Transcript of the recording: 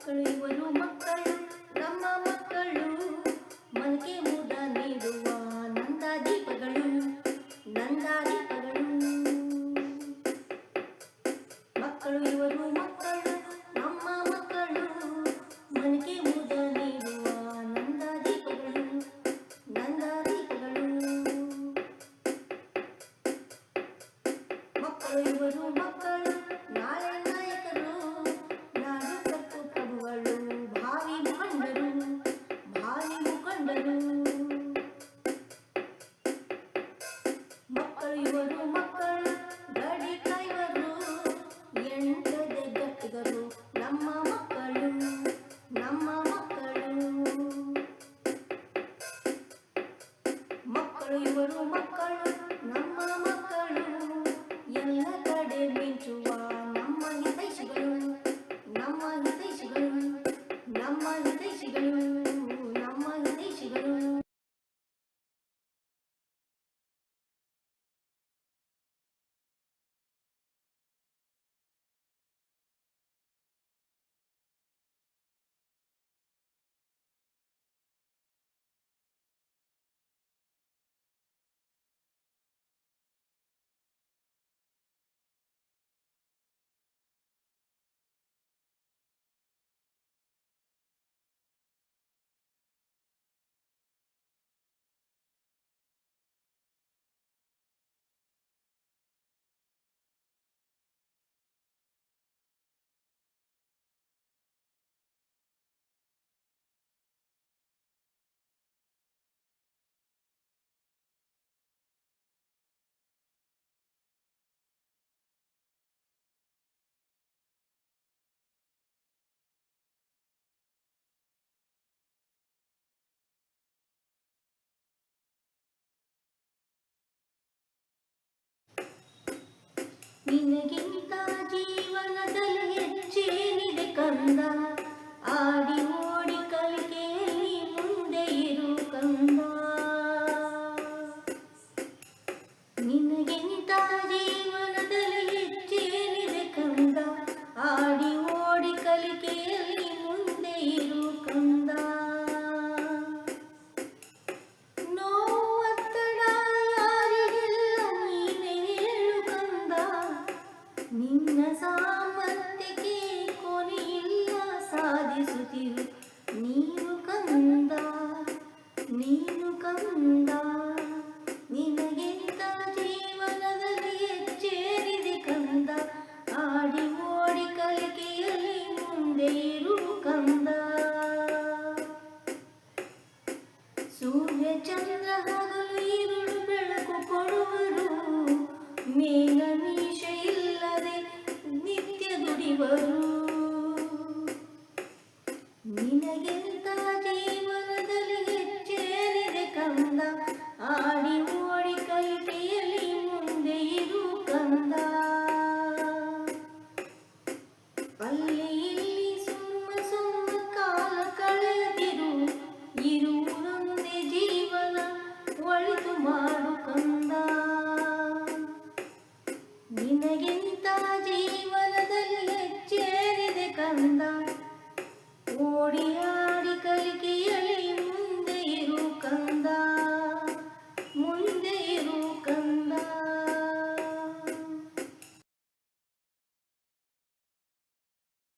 ಮಕ್ಕಳು ಇವರು ಮಕ್ಕಳು ನಮ್ಮ ಮಕ್ಕಳು ಮನಕ್ಕೆ ಮುದ ನೀಡುವ ನಂದಾದೀಪಗಳು ನಂದಾದೀಪಗಳು. ಮಕ್ಕಳು ಇವರು ಮಕ್ಕಳು ನಮ್ಮ ಮಕ್ಕಳು ಮನಕ್ಕೆ ಮುದ ನೀಡುವ ನಂದಾದೀಪಗಳು ನಂದಾದೀಪಗಳು. ಮಕ್ಕಳು ಇವರು ಮಕ್ಕಳು ನಾಳೆ ನಾಯಕರು ನಾಡು ಕಟ್ಟು ಪ್ರಭುಗಳು ಭಾವಿ ಮುಖಂಡರು ಭಾವಿ ಮುಖಂಡರು. ಮಕ್ಕಳು ಇವರು ಮಕ್ಕಳು ಗಾಡಿ ಡ್ರೈವರು ಎಂಟದೆ ಗಟ್ಟಿಗರು ನಮ್ಮ ಮಕ್ಕಳು ನಮ್ಮ ಮಕ್ಕಳು. ಮಕ್ಕಳು ಇವರು ಮಕ್ಕಳು ನಮ್ಮ ಮಕ್ಕಳು ಎಲ್ಲ ಕಡೆ ಮಿಂಚುವ ನಮ್ಮ ಹಿತೈಷಿಗಳು ನಮ್ಮ ಹಿತೈಷಿಗಳು ನಮ್ಮ ಹಿತೈಷಿಗಳು ನಮ್ಮ ಹಿತೈಷಿಗಳು. ನಿನಗಿಂತ ಜೀವನದಲ್ಲಿ ಹೆಚ್ಚೇನಿದೆ ಕಂದ ಆಡಿ ಓಡಿ ಕಲಿಕೆಯಲ್ಲಿ ಮುಂದೆ ಇರು ಕಂದ. ನಿನಗಿಂತ ಜೀವನದಲ್ಲಿ ಹೆಚ್ಚೇನಿದೆ ಕಂದ ಆಡಿ ಓಡಿ ಕಲಿಕೆಯಲ್ಲಿ ಮುಂದೆ ಇರು ಕಂದ. ನಿನ್ನ ಸಾಮರ್ಥ್ಯಕ್ಕೆ ಕೊನೆಯಿಲ್ಲ ಸಾಧಿಸುತ್ತಿರು ನೀನು ಕಂದ ನೀನು ಕಂದ. ನಿನಗಿಂತ ಜೀವನದಲ್ಲಿ ಹೆಚ್ಚೇರಿದೆ ಕಂದ ಆಡಿ ಓಡಿ ಕಲಿಕೆಯಲ್ಲಿ ಮುಂದೆ ಇರು ಕಂದ. ಸೂರ್ಯ ಚಂದ್ರ ಹಗಲು ഇരുಳು ಬೆಳಕು ಕೊಡುವರು ಮೇಘ ಮೀಶ ಇಲ್ಲದೆ ನಿತ್ಯ ದುಡಿವರು. ನಿನಗಿಂತ ಜೀವನದಲ್ಲಿ ಹೆಚ್ಚೇರಿದೆ ಕಂದ ಆಡಿ ಓಡಿ ಕಲಿಕೆಯಲ್ಲಿ ಮುಂದೆ ಇರು ಕಂದ. ಅಲ್ಲಿ ಇಲ್ಲಿ ಸುಮ್ಮ ಕಾಲ ಕಳೆದಿರು ಇರುವುದೊಂದೇ ಜೀವನ ಒಳಿತು ಮಾಡು ಕಂದ. ನಿನಗೆ